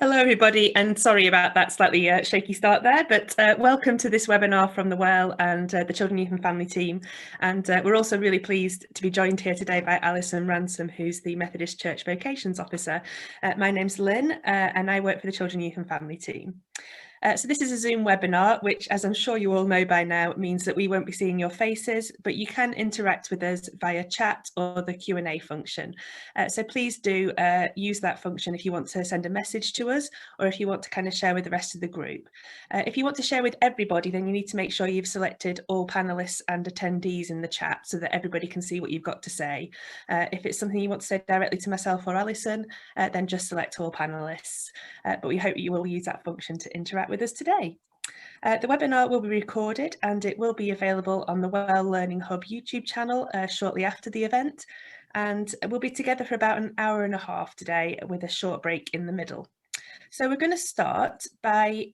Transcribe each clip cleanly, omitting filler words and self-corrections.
Hello, everybody, and sorry about that slightly shaky start there, but welcome to this webinar from the Well and the Children, Youth and Family team. And we're also really pleased to be joined here today by Alison Ransome, who's the Methodist Church Vocations Officer. My name's Lynne, and I work for the Children, Youth and Family team. So this is a Zoom webinar, which, as I'm sure you all know by now, means that we won't be seeing your faces, but you can interact with us via chat or the Q&A function. So please do use that function if you want to send a message to us, or if you want to kind of share with the rest of the group. If you want to share with everybody, then you need to make sure you've selected all panelists and attendees in the chat so that everybody can see what you've got to say. If it's something you want to say directly to myself or Alison, then just select all panelists. But we hope you will use that function to interact with us today. The webinar will be recorded and it will be available on the Well Learning Hub YouTube channel shortly after the event. And we'll be together for about an hour and a half today with a short break in the middle. So we're going to start by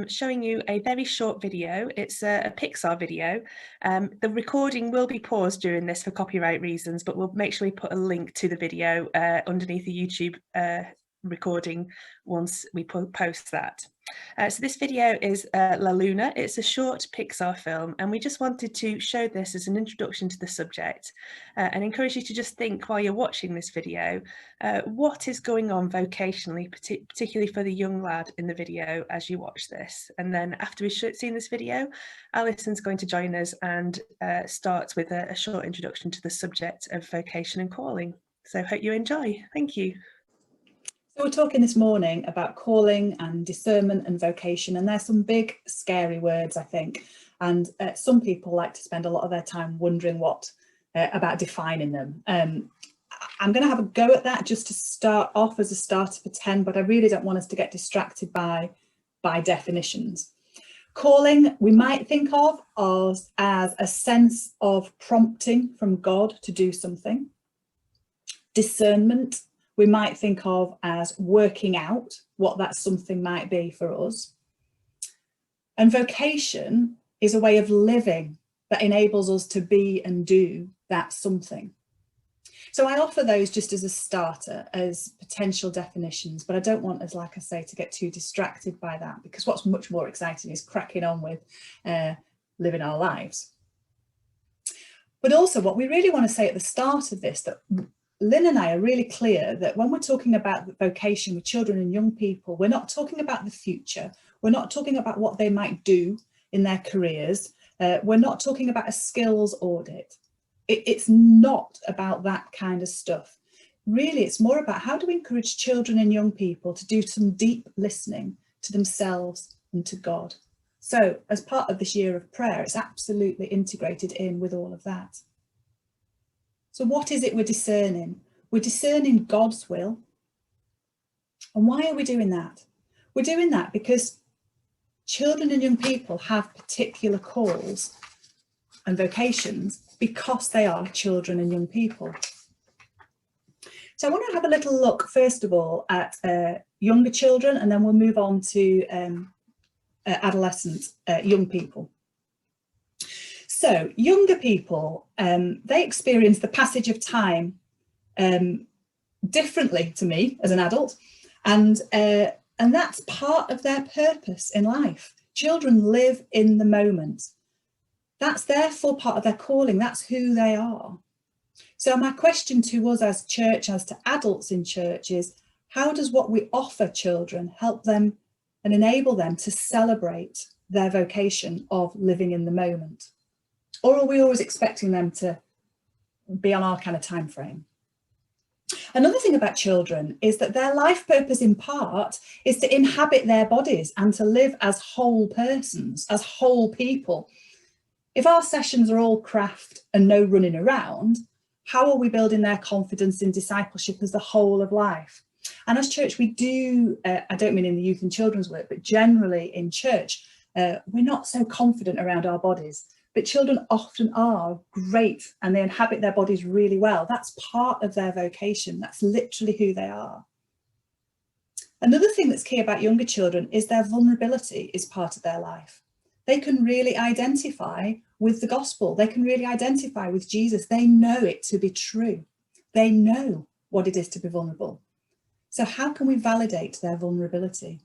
showing you a very short video. It's a Pixar video. The recording will be paused during this for copyright reasons, but we'll make sure we put a link to the video underneath the YouTube recording once we post that. So this video is La Luna. It's a short Pixar film, and we just wanted to show this as an introduction to the subject and encourage you to just think while you're watching this video, what is going on vocationally, particularly for the young lad in the video as you watch this. And then after we've seen this video, Alison's going to join us and start with a short introduction to the subject of vocation and calling. So hope you enjoy. Thank you. So we're talking this morning about calling and discernment and vocation, and there's some big scary words, I think, and some people like to spend a lot of their time wondering what about defining them. I'm going to have a go at that just to start off as a starter for 10, but I really don't want us to get distracted by definitions. Calling we might think of as a sense of prompting from God to do something. Discernment we might think of as working out what that something might be for us. And vocation is a way of living that enables us to be and do that something. So I offer those just as a starter, as potential definitions, but I don't want us, like I say, to get too distracted by that, because what's much more exciting is cracking on with living our lives. But also what we really want to say at the start of this, that Lynne and I are really clear that when we're talking about vocation with children and young people, we're not talking about the future. We're not talking about what they might do in their careers. We're not talking about a skills audit. It's not about that kind of stuff. Really, it's more about how do we encourage children and young people to do some deep listening to themselves and to God. So as part of this year of prayer, it's absolutely integrated in with all of that. So what is it we're discerning? We're discerning God's will. And why are we doing that? We're doing that because children and young people have particular calls and vocations because they are children and young people. So I want to have a little look, first of all, at younger children, and then we'll move on to adolescent young people. So younger people, they experience the passage of time differently to me as an adult, and that's part of their purpose in life. Children live in the moment. That's therefore part of their calling. That's who they are. So my question to us as church, as to adults in church, is how does what we offer children help them and enable them to celebrate their vocation of living in the moment? Or are we always expecting them to be on our kind of time frame? Another thing about children is that their life purpose in part is to inhabit their bodies and to live as whole persons, as whole people. If our sessions are all craft and no running around, how are we building their confidence in discipleship as the whole of life? And as church, we do, I don't mean in the youth and children's work, but generally in church, we're not so confident around our bodies. But children often are great and they inhabit their bodies really well. That's part of their vocation. That's literally who they are. Another thing that's key about younger children is their vulnerability is part of their life. They can really identify with the gospel. They can really identify with Jesus. They know it to be true. They know what it is to be vulnerable. So how can we validate their vulnerability?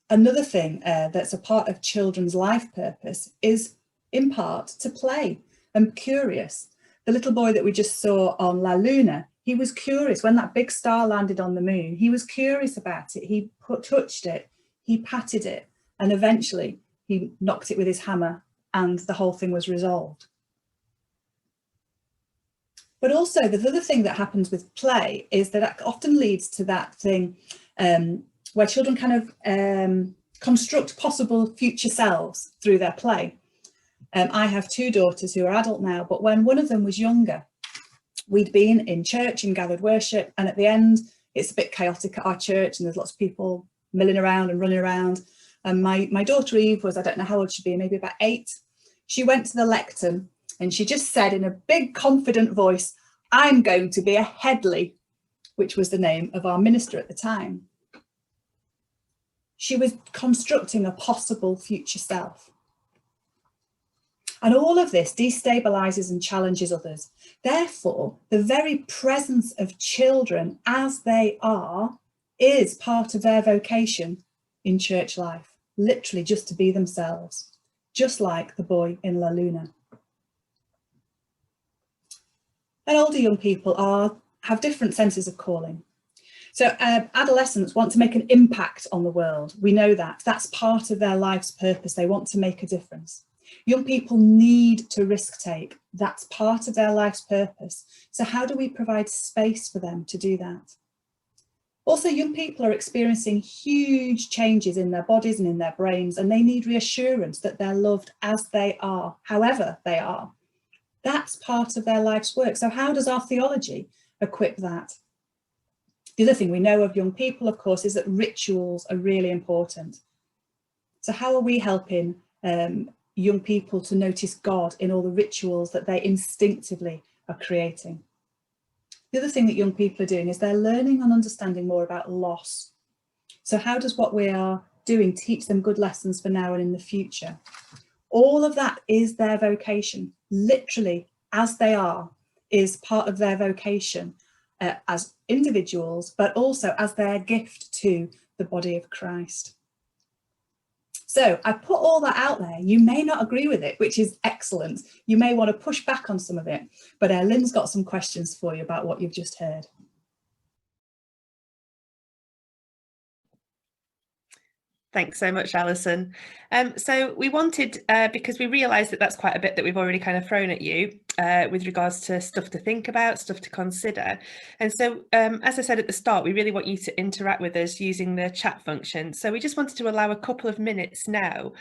Another thing that's a part of children's life purpose is, in part, to play and curious. The little boy that we just saw on La Luna, he was curious when that big star landed on the moon. He was curious about it. He touched it, he patted it, and eventually he knocked it with his hammer and the whole thing was resolved. But also the other thing that happens with play is that it often leads to that thing where children kind of construct possible future selves through their play. I have two daughters who are adult now, but when one of them was younger, we'd been in church in gathered worship, and at the end, it's a bit chaotic at our church and there's lots of people milling around and running around. And my daughter Eve was, I don't know how old she'd be, maybe about 8. She went to the lectern and she just said in a big confident voice, "I'm going to be a Headley," which was the name of our minister at the time. She was constructing a possible future self. And all of this destabilizes and challenges others. Therefore, the very presence of children as they are is part of their vocation in church life, literally just to be themselves, just like the boy in La Luna. And older young people have different senses of calling. So adolescents want to make an impact on the world. We know that. That's part of their life's purpose. They want to make a difference. Young people need to risk take. That's part of their life's purpose. So how do we provide space for them to do that? Also, young people are experiencing huge changes in their bodies and in their brains, and they need reassurance that they're loved as they are, however they are. That's part of their life's work. So how does our theology equip that? The other thing we know of young people, of course, is that rituals are really important. So how are we helping young people to notice God in all the rituals that they instinctively are creating? The other thing that young people are doing is they're learning and understanding more about loss. So how does what we are doing teach them good lessons for now and in the future? All of that is their vocation, literally as they are, is part of their vocation as individuals, but also as their gift to the body of Christ. So I put all that out there. You may not agree with it, which is excellent. You may want to push back on some of it, but Lynne's got some questions for you about what you've just heard. Thanks so much, Alison. So we wanted, because we realised that that's quite a bit that we've already kind of thrown at you with regards to stuff to think about, stuff to consider. And so, as I said at the start, we really want you to interact with us using the chat function. So we just wanted to allow a couple of minutes now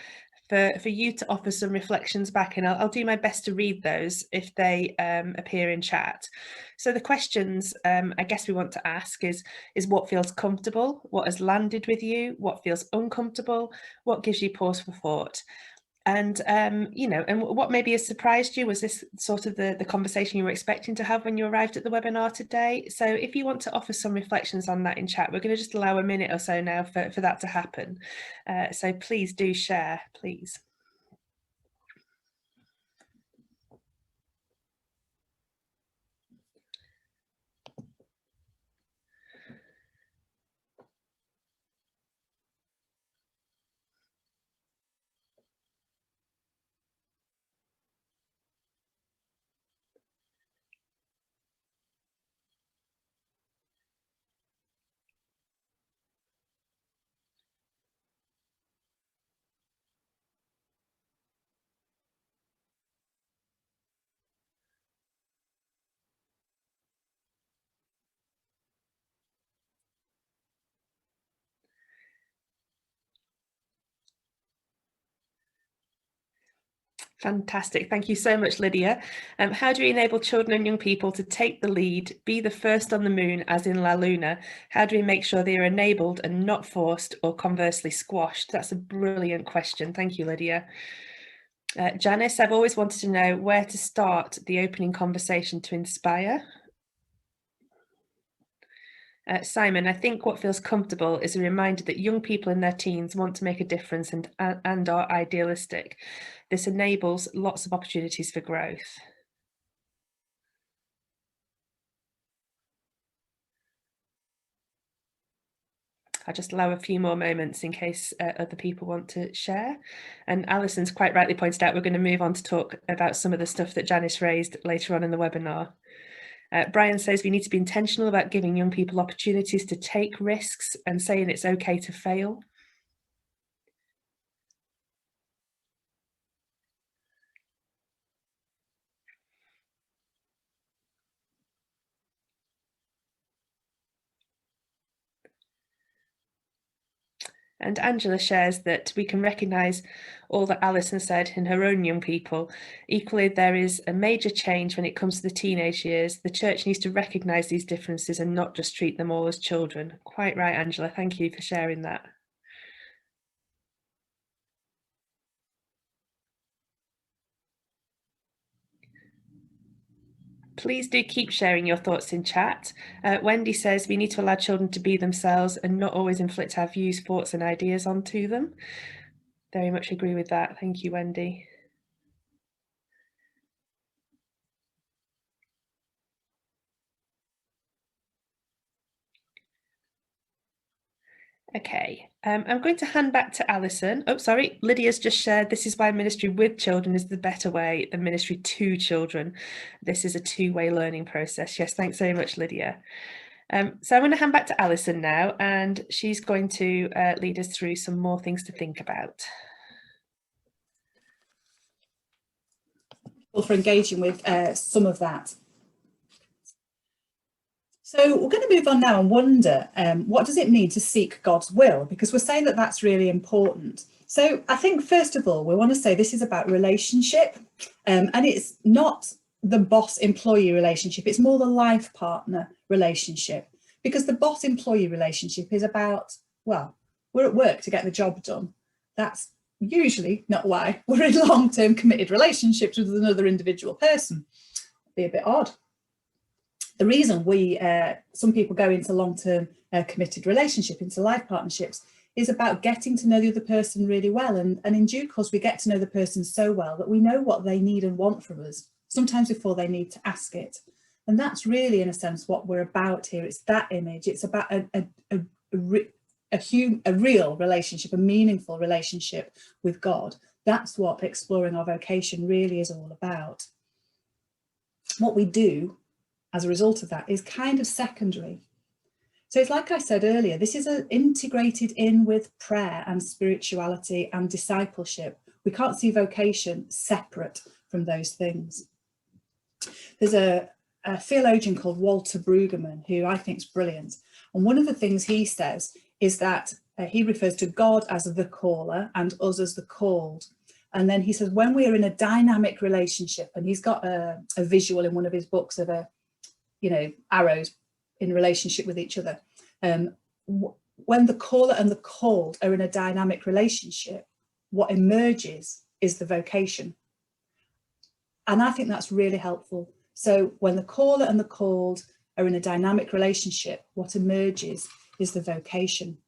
for you to offer some reflections back, and I'll do my best to read those if they appear in chat. So the questions I guess we want to ask is what feels comfortable, what has landed with you, what feels uncomfortable, what gives you pause for thought, and you know, and what maybe has surprised you. Was this sort of the conversation you were expecting to have when you arrived at the webinar today? So if you want to offer some reflections on that in chat, we're going to just allow a minute or so now for that to happen. So please do share, please. Fantastic. Thank you so much, Lydia. How do we enable children and young people to take the lead, be the first on the moon, as in La Luna? How do we make sure they are enabled and not forced or conversely squashed? That's a brilliant question. Thank you, Lydia. Janice, I've always wanted to know where to start the opening conversation to inspire. Simon, I think what feels comfortable is a reminder that young people in their teens want to make a difference and are idealistic. This enables lots of opportunities for growth. I'll just allow a few more moments in case other people want to share. And Alison's quite rightly pointed out, we're going to move on to talk about some of the stuff that Janice raised later on in the webinar. Brian says we need to be intentional about giving young people opportunities to take risks and saying it's okay to fail. And Angela shares that we can recognise all that Alison said in her own young people. Equally, there is a major change when it comes to the teenage years. The church needs to recognise these differences and not just treat them all as children. Quite right, Angela. Thank you for sharing that. Please do keep sharing your thoughts in chat. Wendy says we need to allow children to be themselves and not always inflict our views, thoughts and ideas onto them. Very much agree with that. Thank you, Wendy. Okay, I'm going to hand back to Alison. Oh, sorry, Lydia's just shared, this is why ministry with children is the better way than ministry to children. This is a two-way learning process. Yes, thanks very much, Lydia. So I'm going to hand back to Alison now, and she's going to lead us through some more things to think about. Well, for engaging with some of that. So we're going to move on now and wonder, what does it mean to seek God's will? Because we're saying that that's really important. So I think, first of all, we want to say this is about relationship, and it's not the boss-employee relationship. It's more the life partner relationship, because the boss-employee relationship is about, well, we're at work to get the job done. That's usually not why we're in long-term committed relationships with another individual person. It'd be a bit odd. The reason some people go into long-term committed relationship, into life partnerships, is about getting to know the other person really well. And in due course, we get to know the person so well that we know what they need and want from us, sometimes before they need to ask it. And that's really, in a sense, what we're about here. It's that image. It's about a real relationship, a meaningful relationship with God. That's what exploring our vocation really is all about. What we do as a result of that is kind of secondary. So it's like I said earlier, this is integrated in with prayer and spirituality and discipleship. We can't see vocation separate from those things. There's a theologian called Walter Brueggemann, who I think is brilliant. And one of the things he says is that he refers to God as the caller and us as the called. And then he says, when we are in a dynamic relationship, and he's got a visual in one of his books of arrows in relationship with each other. When the caller and the called are in a dynamic relationship, what emerges is the vocation. And I think that's really helpful. So when the caller and the called are in a dynamic relationship, what emerges is the vocation.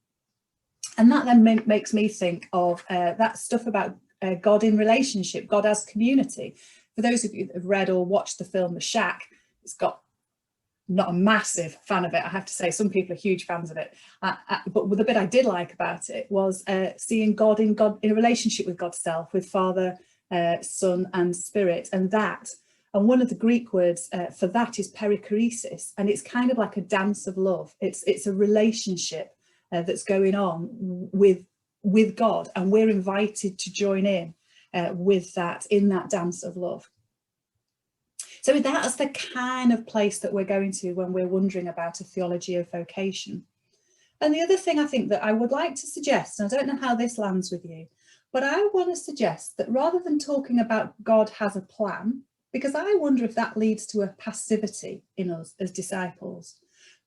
And that then makes me think of that stuff about God in relationship, God as community. For those of you that have read or watched the film The Shack, it's got, not a massive fan of it, I have to say. Some people are huge fans of it, but the bit I did like about it was seeing God in a relationship with God's self, with Father, Son and Spirit. And one of the Greek words for that is perichoresis, and it's kind of like a dance of love. It's a relationship that's going on with God, and we're invited to join in with that, in that dance of love. So that's the kind of place that we're going to when we're wondering about a theology of vocation. And the other thing I think that I would like to suggest, and I don't know how this lands with you, but I want to suggest that rather than talking about God has a plan, because I wonder if that leads to a passivity in us as disciples,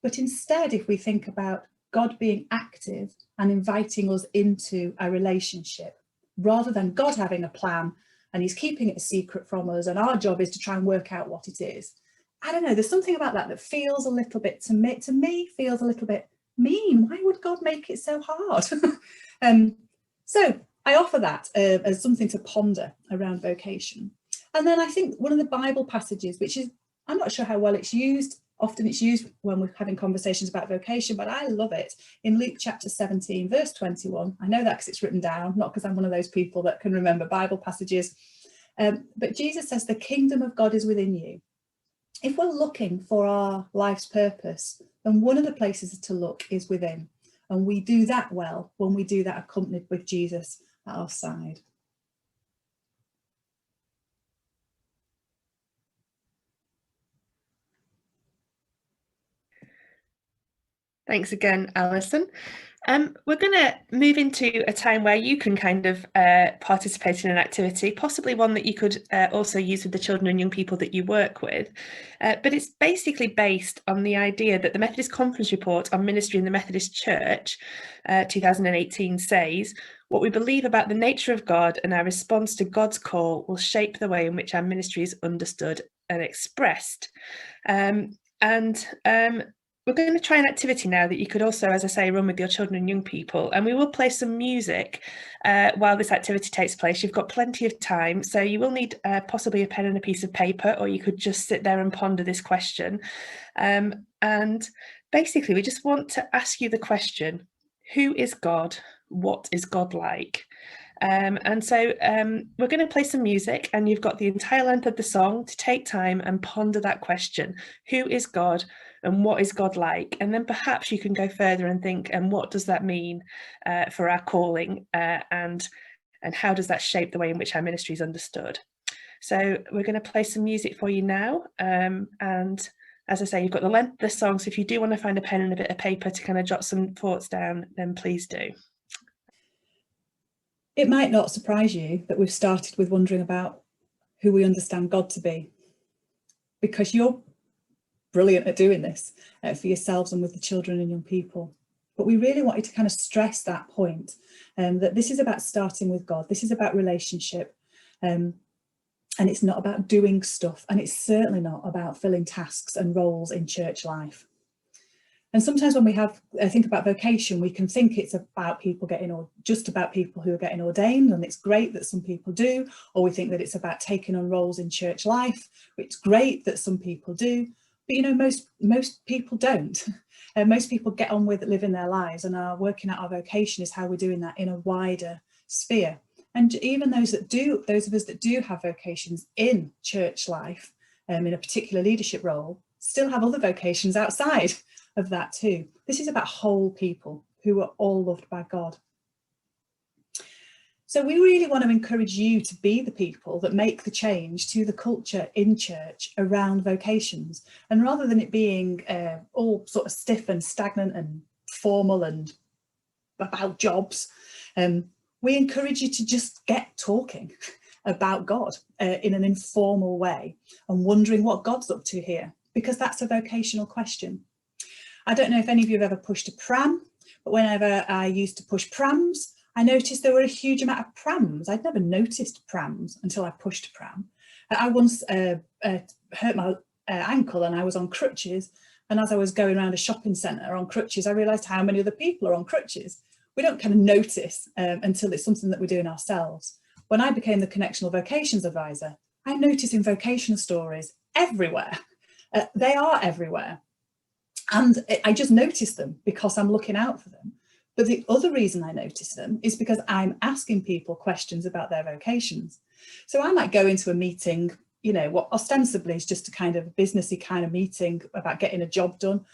but instead if we think about God being active and inviting us into a relationship, rather than God having a plan and he's keeping it a secret from us, and our job is to try and work out what it is. I don't know, there's something about that feels a little bit, to me feels a little bit mean. Why would God make it so hard? So I offer that as something to ponder around vocation. And then I think one of the Bible passages, which is, I'm not sure how well it's used Often it's used when we're having conversations about vocation, but I love it. In Luke chapter 17, verse 21, I know that because it's written down, not because I'm one of those people that can remember Bible passages, but Jesus says, the kingdom of God is within you. If we're looking for our life's purpose, then one of the places to look is within. And we do that well when we do that accompanied with Jesus at our side. Thanks again, Alison. We're going to move into a time where you can kind of participate in an activity, possibly one that you could also use with the children and young people that you work with. But it's basically based on the idea that the Methodist Conference Report on Ministry in the Methodist Church 2018 says, what we believe about the nature of God and our response to God's call will shape the way in which our ministry is understood and expressed. We're going to try an activity now that you could also, as I say, run with your children and young people, and we will play some music while this activity takes place. You've got plenty of time, so you will need possibly a pen and a piece of paper, or you could just sit there and ponder this question. And basically, we just want to ask you the question, who is God? What is God like? So we're going to play some music, and you've got the entire length of the song to take time and ponder that question. Who is God and what is God like? And then perhaps you can go further and think, and what does that mean for our calling, and how does that shape the way in which our ministry is understood? So we're going to play some music for you now. And as I say, you've got the length of the song, so if you do want to find a pen and a bit of paper to kind of jot some thoughts down, then please do. It might not surprise you that we've started with wondering about who we understand God to be, because you're brilliant at doing this for yourselves and with the children and young people. But we really wanted to kind of stress that point, that this is about starting with God. This is about relationship, and it's not about doing stuff, and it's certainly not about filling tasks and roles in church life. And sometimes when we think about vocation, we can think it's about people or just about people who are getting ordained, and it's great that some people do, or we think that it's about taking on roles in church life. It's great that some people do, but most people don't. Most people get on with living their lives, and our working out our vocation is how we're doing that in a wider sphere. And even those of us that do have vocations in church life, in a particular leadership role, still have other vocations outside of that too. This is about whole people who are all loved by God. So we really want to encourage you to be the people that make the change to the culture in church around vocations. And rather than it being all sort of stiff and stagnant and formal and about jobs, we encourage you to just get talking about God in an informal way and wondering what God's up to here, because that's a vocational question. I don't know if any of you have ever pushed a pram, but whenever I used to push prams, I noticed there were a huge amount of prams. I'd never noticed prams until I pushed a pram. I once hurt my ankle and I was on crutches. And as I was going around a shopping centre on crutches, I realised how many other people are on crutches. We don't kind of notice until it's something that we're doing ourselves. When I became the Connectional Vocations Advisor, I noticed in vocational stories everywhere. They are everywhere. And I just noticed them because I'm looking out for them. But the other reason I notice them is because I'm asking people questions about their vocations. So I might go into a meeting, what ostensibly is just a kind of businessy kind of meeting about getting a job done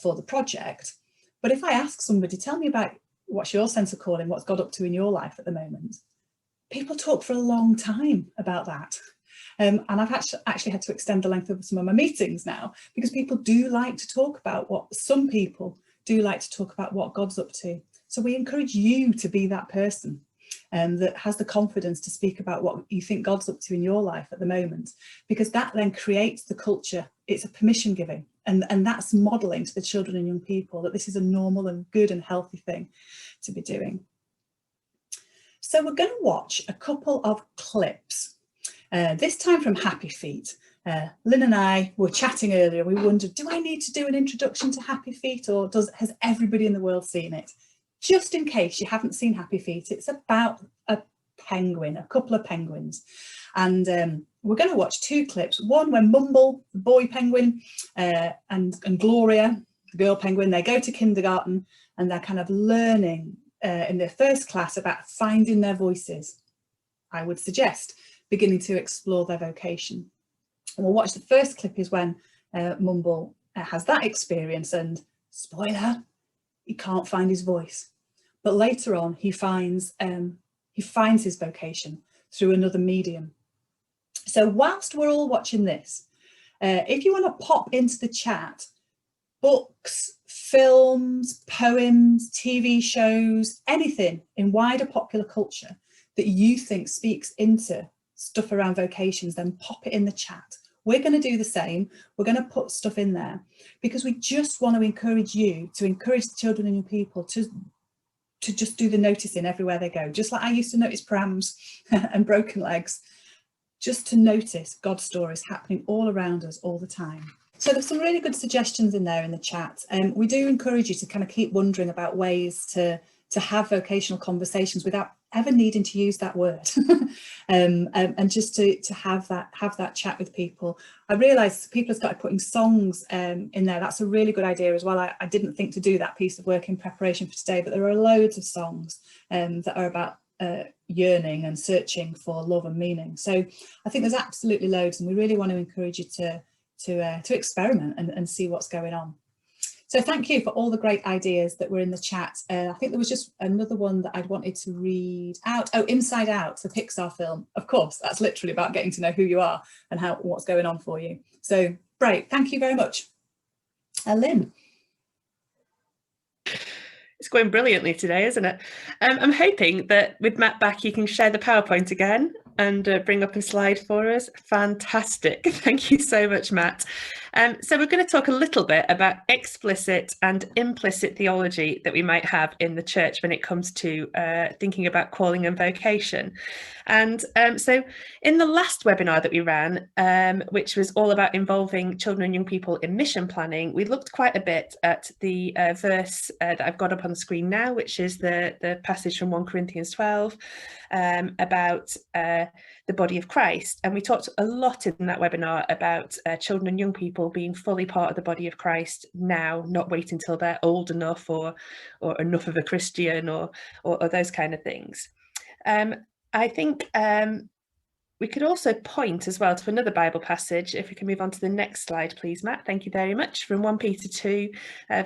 for the project. But if I ask somebody, tell me about what's your sense of calling, what's God up to in your life at the moment, people talk for a long time about that. And I've actually had to extend the length of some of my meetings now, because people do like to talk about some people do like to talk about what God's up to. So we encourage you to be that person that has the confidence to speak about what you think God's up to in your life at the moment, because that then creates the culture. It's a permission giving, and that's modelling to the children and young people that this is a normal and good and healthy thing to be doing. So we're going to watch a couple of clips. This time from Happy Feet. Lynne and I were chatting earlier. We wondered, do I need to do an introduction to Happy Feet, or has everybody in the world seen it? Just in case you haven't seen Happy Feet, it's about a penguin, a couple of penguins. And we're going to watch two clips. One when Mumble, the boy penguin, and Gloria, the girl penguin, they go to kindergarten and they're kind of learning in their first class about finding their voices. I would suggest beginning to explore their vocation. And we'll watch the first clip is when Mumble has that experience, and spoiler, he can't find his voice. But later on, he finds his vocation through another medium. So whilst we're all watching this, if you want to pop into the chat, books, films, poems, TV shows, anything in wider popular culture that you think speaks into stuff around vocations, then pop it in the chat. We're going to do the same. We're going to put stuff in there because we just want to encourage you to encourage the children and young people to just do the noticing everywhere they go. Just like I used to notice prams and broken legs, just to notice God's stories happening all around us all the time. So there's some really good suggestions in there in the chat. We do encourage you to kind of keep wondering about ways to have vocational conversations without ever needing to use that word, and just to have that chat with people. I realised people have started putting songs in there. That's a really good idea as well. I didn't think to do that piece of work in preparation for today, but there are loads of songs that are about yearning and searching for love and meaning. So I think there's absolutely loads, and we really want to encourage you to experiment and see what's going on. So thank you for all the great ideas that were in the chat. I think there was just another one that I'd wanted to read out. Oh, Inside Out, the Pixar film. Of course, that's literally about getting to know who you are and what's going on for you. So great, thank you very much. Lynne. It's going brilliantly today, isn't it? I'm hoping that with Matt back, you can share the PowerPoint again and bring up a slide for us. Fantastic. Thank you so much, Matt. So we're going to talk a little bit about explicit and implicit theology that we might have in the church when it comes to thinking about calling and vocation. And so in the last webinar that we ran, which was all about involving children and young people in mission planning, we looked quite a bit at the verse that I've got up on the screen now, which is the passage from 1 Corinthians 12 about the body of Christ. And we talked a lot in that webinar about children and young people being fully part of the body of Christ now, not waiting until they're old enough or enough of a Christian or those kind of things. I think we could also point as well to another Bible passage. If we can move on to the next slide, please, Matt. Thank you very much. From 1 Peter 2,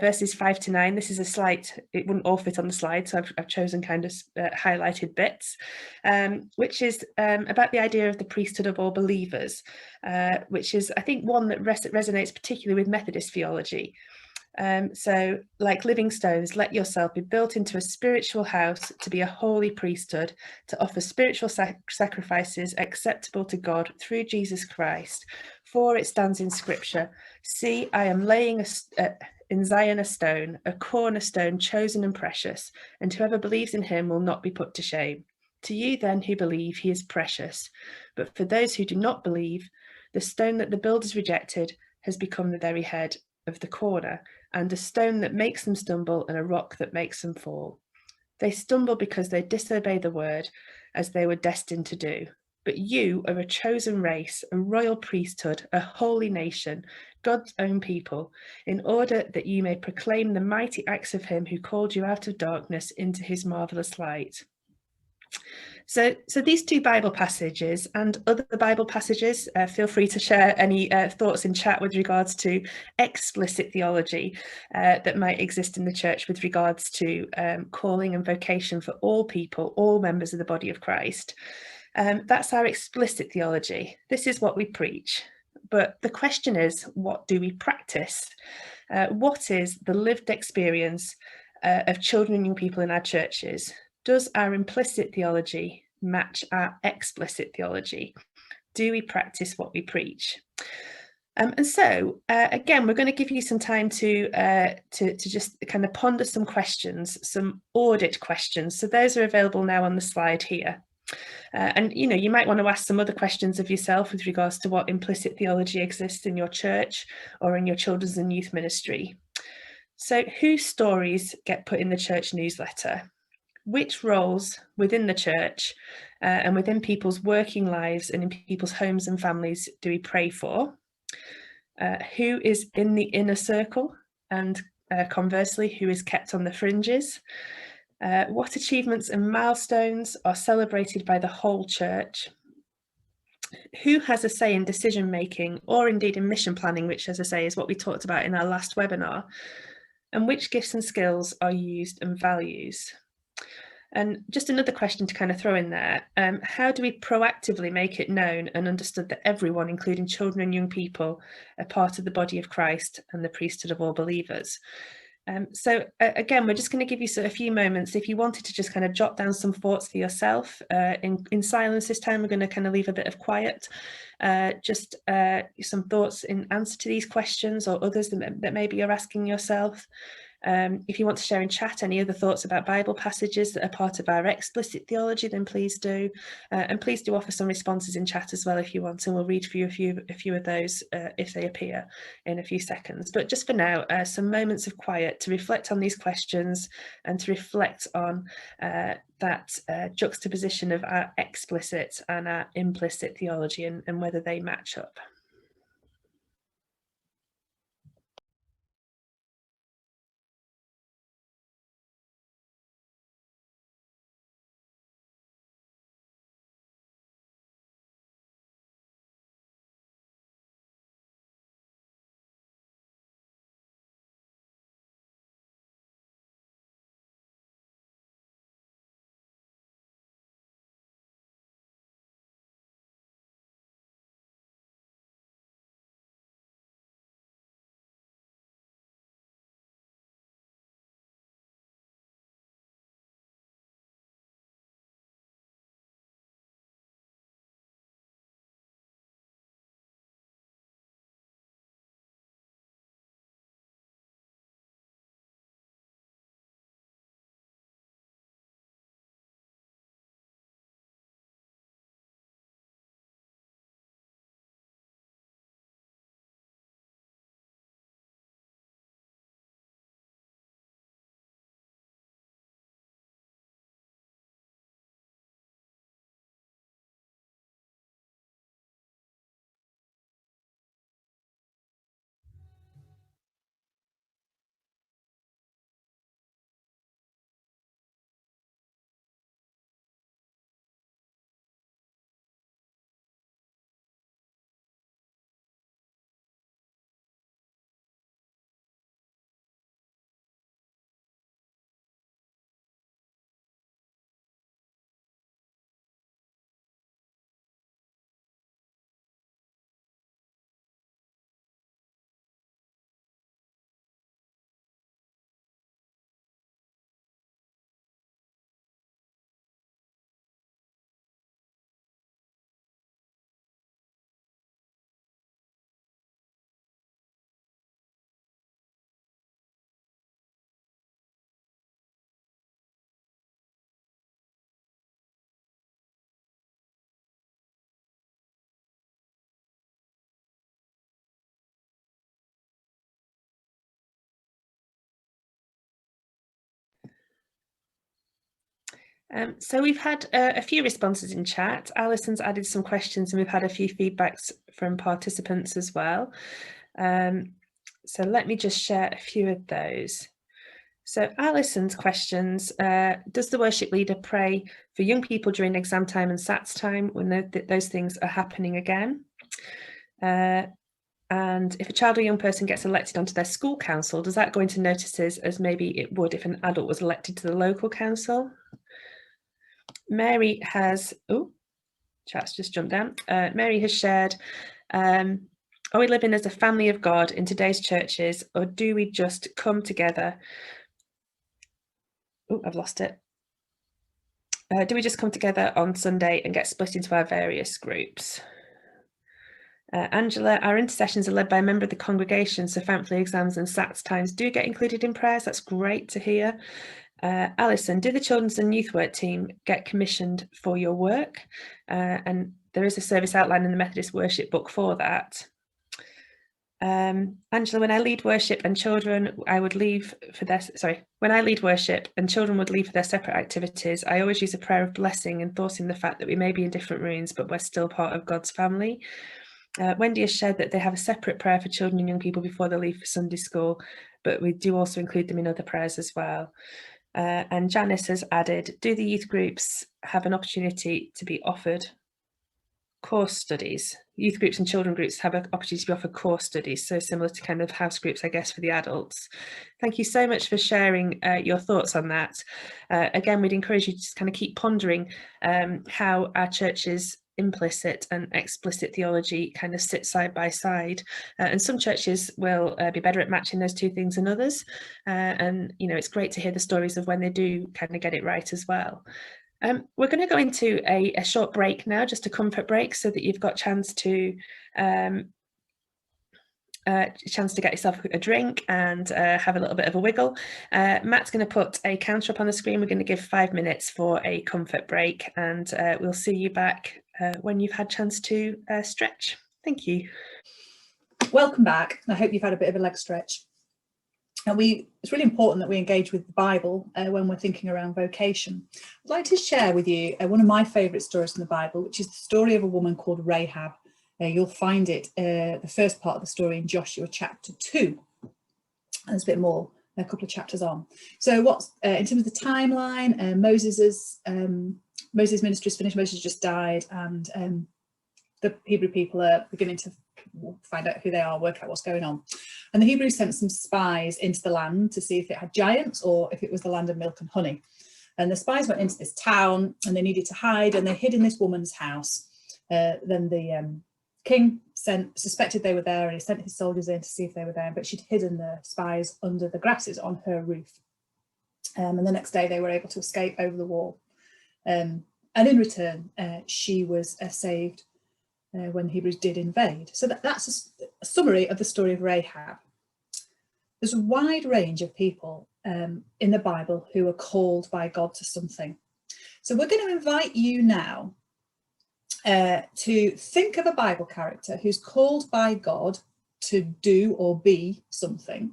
verses 5 to 9. This is a slide, it wouldn't all fit on the slide, so I've chosen kind of highlighted bits, which is about the idea of the priesthood of all believers, which is, I think, one that resonates particularly with Methodist theology. So, like living stones, let yourself be built into a spiritual house to be a holy priesthood, to offer spiritual sacrifices acceptable to God through Jesus Christ. For it stands in Scripture, see, I am laying in Zion a stone, a cornerstone chosen and precious, and whoever believes in him will not be put to shame. To you then who believe, he is precious. But for those who do not believe, the stone that the builders rejected has become the very head of the corner, and a stone that makes them stumble, and a rock that makes them fall. They stumble because they disobey the word, as they were destined to do. But you are a chosen race, a royal priesthood, a holy nation, God's own people, in order that you may proclaim the mighty acts of him who called you out of darkness into his marvelous light. So these two Bible passages and other Bible passages, feel free to share any thoughts in chat with regards to explicit theology that might exist in the church with regards to calling and vocation for all people, all members of the body of Christ. That's our explicit theology. This is what we preach. But the question is, what do we practice? What is the lived experience of children and young people in our churches? Does our implicit theology match our explicit theology? Do we practice what we preach? And so, again, we're going to give you some time to just kind of ponder some questions, some audit questions. So those are available now on the slide here. And, you know, you might want to ask some other questions of yourself with regards to what implicit theology exists in your church or in your children's and youth ministry. So whose stories get put in the church newsletter? which roles within the church and within people's working lives and in people's homes and families do we pray for? Who is in the inner circle, and conversely, who is kept on the fringes? What achievements and milestones are celebrated by the whole church? Who has a say in decision making, or indeed in mission planning, which, as I say, is what we talked about in our last webinar? And which gifts and skills are used and values? And just another question to kind of throw in there, how do we proactively make it known and understood that everyone, including children and young people, are part of the body of Christ and the priesthood of all believers? So again, we're just going to give you a few moments. If you wanted to just kind of jot down some thoughts for yourself in silence this time, we're going to kind of leave a bit of quiet. Just some thoughts in answer to these questions or others that maybe you're asking yourself. If you want to share in chat any other thoughts about Bible passages that are part of our explicit theology, then please do. And please do offer some responses in chat as well if you want, and we'll read for you a few of those if they appear in a few seconds. But just for now, some moments of quiet to reflect on these questions and to reflect on that juxtaposition of our explicit and our implicit theology and whether they match up. So we've had a few responses in chat. Alison's added some questions and we've had a few feedbacks from participants as well. So let me just share a few of those. So Alison's questions, does the worship leader pray for young people during exam time and SATs time when those things are happening again? And if a child or young person gets elected onto their school council, does that go into notices as maybe it would if an adult was elected to the local council? Mary has, chat's just jumped down. Mary has shared, are we living as a family of God in today's churches, or do we just come together? I've lost it. Do we just come together on Sunday and get split into our various groups? Angela, our intercessions are led by a member of the congregation, so thankfully exams and SATs times do get included in prayers. That's great to hear. Alison, do the children's and youth work team get commissioned for your work? And there is a service outline in the Methodist worship book for that. Angela, when I lead worship and children, when I lead worship and children would leave for their separate activities, I always use a prayer of blessing, endorsing the fact that we may be in different rooms, but we're still part of God's family. Wendy has shared that they have a separate prayer for children and young people before they leave for Sunday school, but we do also include them in other prayers as well. And Janice has added, do the youth groups have an opportunity to be offered course studies? Youth groups and children groups have an opportunity to be offered course studies, so similar to kind of house groups, I guess, for the adults. Thank you so much for sharing your thoughts on that. Again, we'd encourage you to just kind of keep pondering how our church's implicit and explicit theology kind of sit side by side, and some churches will be better at matching those two things than others, and you know, it's great to hear the stories of when they do kind of get it right as well. We're going to go into a short break now, just a comfort break, so that you've got a chance to get yourself a drink and have a little bit of a wiggle. Matt's going to put a counter up on the screen. We're going to give 5 minutes for a comfort break, and we'll see you back when you've had a chance to stretch. Thank you. Welcome back. I hope you've had a bit of a leg stretch. And it's really important that we engage with the Bible when we're thinking around vocation. I'd like to share with you one of my favourite stories in the Bible, which is the story of a woman called Rahab. You'll find it, the first part of the story, in Joshua chapter 2. And there's a bit more, a couple of chapters on. So what's in terms of the timeline, Moses' ministry is finished. Moses just died, and the Hebrew people are beginning to find out who they are, work out what's going on. And the Hebrews sent some spies into the land to see if it had giants or if it was the land of milk and honey. And the spies went into this town and they needed to hide, and they hid in this woman's house. Then the king suspected they were there, and he sent his soldiers in to see if they were there, but she'd hidden the spies under the grasses on her roof. And the next day they were able to escape over the wall. And in return, she was saved when the Hebrews did invade. So that's a summary of the story of Rahab. There's a wide range of people in the Bible who are called by God to something. So we're going to invite you now to think of a Bible character who's called by God to do or be something,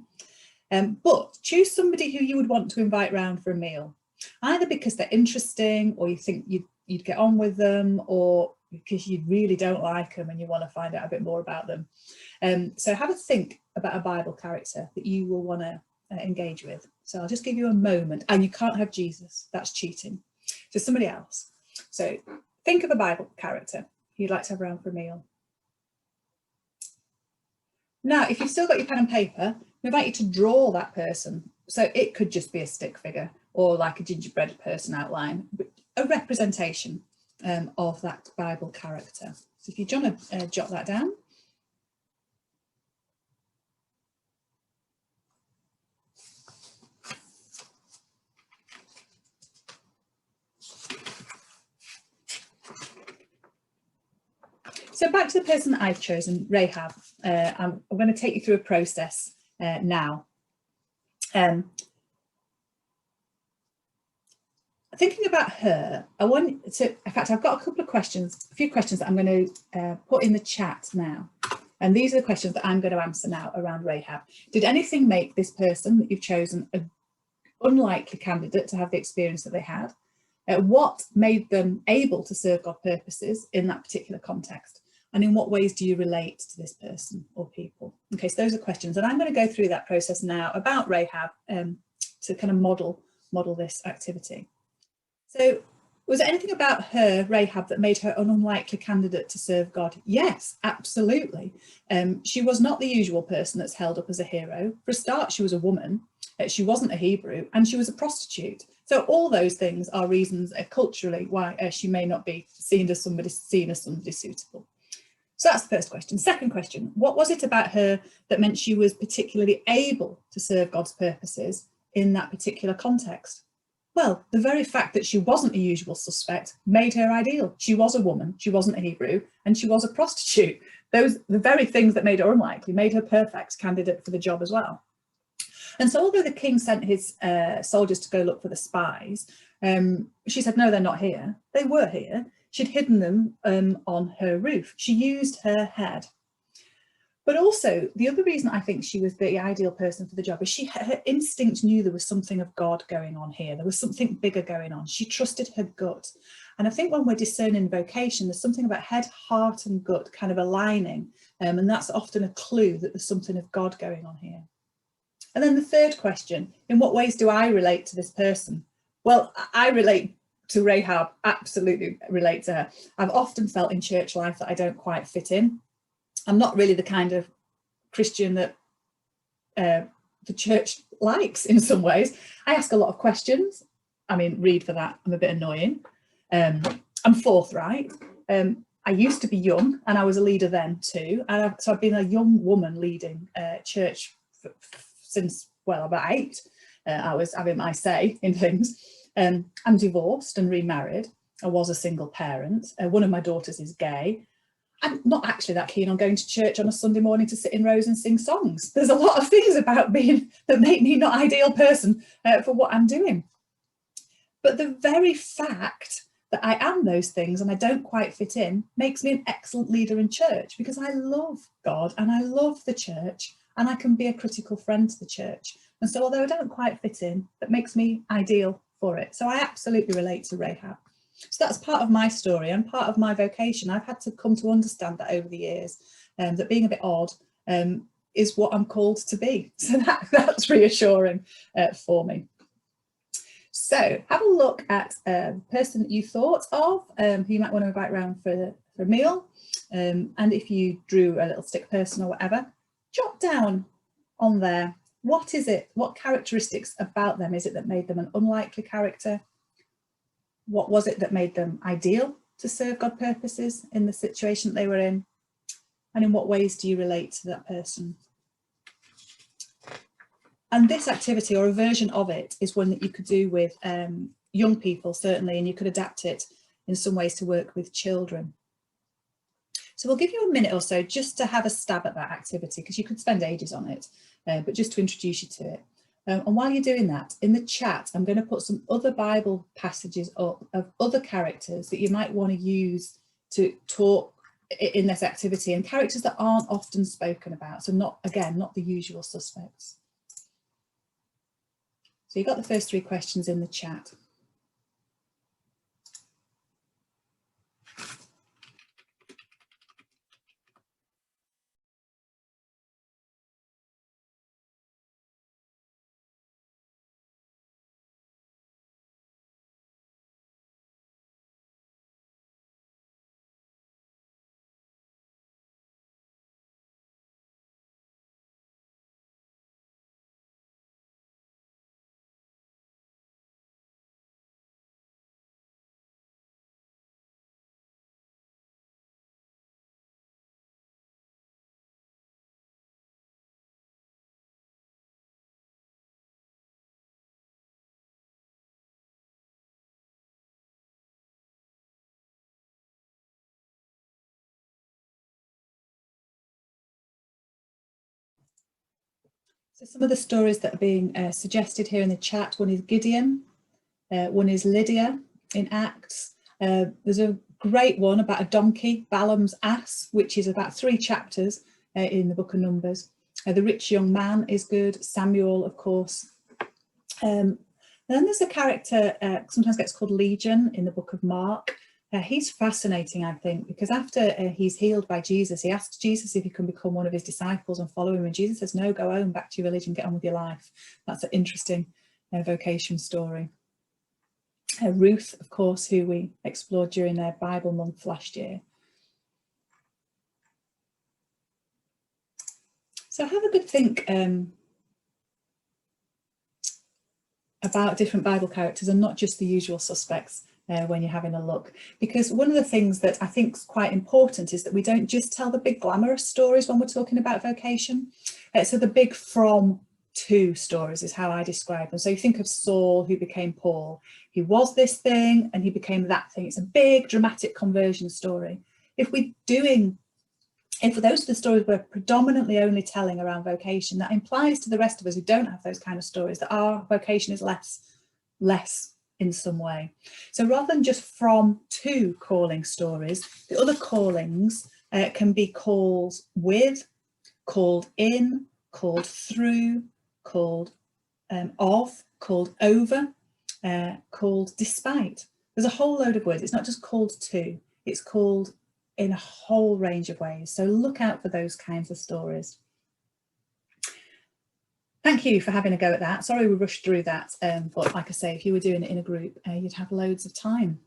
but choose somebody who you would want to invite round for a meal, either because they're interesting or you think you'd get on with them, or because you really don't like them and you want to find out a bit more about them. So have a think about a Bible character that you will want to engage with. So I'll just give you a moment, and you can't have Jesus, that's cheating. So somebody else. So think of a Bible character you'd like to have around for a meal. Now, if you've still got your pen and paper, we invite you to draw that person. So it could just be a stick figure or like a gingerbread person outline, but a representation of that Bible character. So if you want to jot that down. So back to the person that I've chosen, Rahab. I'm going to take you through a process now. Thinking about her, in fact, I've got a few questions that I'm going to put in the chat now. And these are the questions that I'm going to answer now around Rahab. Did anything make this person that you've chosen an unlikely candidate to have the experience that they had? What made them able to serve God purposes in that particular context? And in what ways do you relate to this person or people? Okay, so those are questions. And I'm going to go through that process now about Rahab to kind of model this activity. So was there anything about her, Rahab, that made her an unlikely candidate to serve God? Yes, absolutely. She was not the usual person that's held up as a hero. For a start, she was a woman. She wasn't a Hebrew, and she was a prostitute. So all those things are reasons culturally why she may not be seen as somebody suitable. So that's the first question. Second question, what was it about her that meant she was particularly able to serve God's purposes in that particular context? Well, the very fact that she wasn't a usual suspect made her ideal. She was a woman, she wasn't a Hebrew, and she was a prostitute. The very things that made her unlikely made her perfect candidate for the job as well. And so although the king sent his soldiers to go look for the spies, she said, no, they're not here. They were here. She'd hidden them on her roof. She used her head. But also, the other reason I think she was the ideal person for the job is her instinct knew there was something of God going on here. There was something bigger going on. She trusted her gut. And I think when we're discerning vocation, there's something about head, heart and gut kind of aligning. And that's often a clue that there's something of God going on here. And then the third question, in what ways do I relate to this person? Well, I relate to Rahab, absolutely relate to her. I've often felt in church life that I don't quite fit in. I'm not really the kind of Christian that the church likes in some ways. I ask a lot of questions. I mean, read for that, I'm a bit annoying. I'm forthright. I used to be young and I was a leader then too. And so I've been a young woman leading church since, well, about 8. I was having my say in things. I'm divorced and remarried. I was a single parent. One of my daughters is gay. I'm not actually that keen on going to church on a Sunday morning to sit in rows and sing songs. There's a lot of things about being that make me not ideal person for what I'm doing. But the very fact that I am those things and I don't quite fit in makes me an excellent leader in church, because I love God and I love the church and I can be a critical friend to the church. And so although I don't quite fit in, that makes me ideal for it. So I absolutely relate to Rahab. So that's part of my story and part of my vocation. I've had to come to understand that over the years, that being a bit odd is what I'm called to be. So that's reassuring for me. So have a look at the person that you thought of, who you might want to invite around for a meal. And if you drew a little stick person or whatever, jot down on there, what is it? What characteristics about them is it that made them an unlikely character? What was it that made them ideal to serve God purposes in the situation that they were in? And in what ways do you relate to that person? And this activity, or a version of it, is one that you could do with young people, certainly, and you could adapt it in some ways to work with children. So we'll give you a minute or so just to have a stab at that activity, because you could spend ages on it, but just to introduce you to it. And while you're doing that, in the chat, I'm going to put some other Bible passages up of other characters that you might want to use to talk in this activity, and characters that aren't often spoken about. So not the usual suspects. So you got the first 3 questions in the chat. So some of the stories that are being suggested here in the chat, one is Gideon, one is Lydia in Acts. There's a great one about a donkey, Balaam's ass, which is about 3 chapters in the book of Numbers. The rich young man is good, Samuel, of course. Then there's a character, sometimes gets called Legion in the book of Mark. He's fascinating, I think, because after he's healed by Jesus, he asks Jesus if he can become one of his disciples and follow him. And Jesus says, no, go home, back to your religion, get on with your life. That's an interesting vocation story. Ruth, of course, who we explored during their Bible month last year. So have a good think about different Bible characters and not just the usual suspects when you're having a look, because one of the things that I think is quite important is that we don't just tell the big glamorous stories when we're talking about vocation. So the big from to stories is how I describe them. So you think of Saul, who became Paul. He was this thing and he became that thing. It's a big dramatic conversion story. If those are the stories we're predominantly only telling around vocation, that implies to the rest of us who don't have those kind of stories that our vocation is less in some way. So rather than just from to calling stories, the other callings can be called with, called in, called through, called of, called over, called despite. There's a whole load of words. It's not just called to, it's called in a whole range of ways. So look out for those kinds of stories. Thank you for having a go at that. Sorry we rushed through that, but like I say, if you were doing it in a group, you'd have loads of time.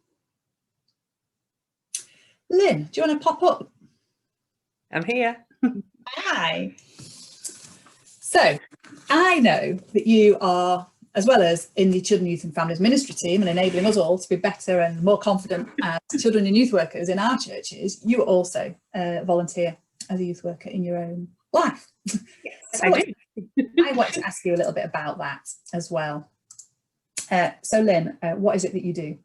Lynn, do you want to pop up? I'm here. Hi. So I know that you are, as well as in the Children, Youth and Families Ministry team and enabling us all to be better and more confident as children and youth workers in our churches, you also volunteer as a youth worker in your own life. Yes, So I do. I want to ask you a little bit about that as well. So Lynn, what is it that you do?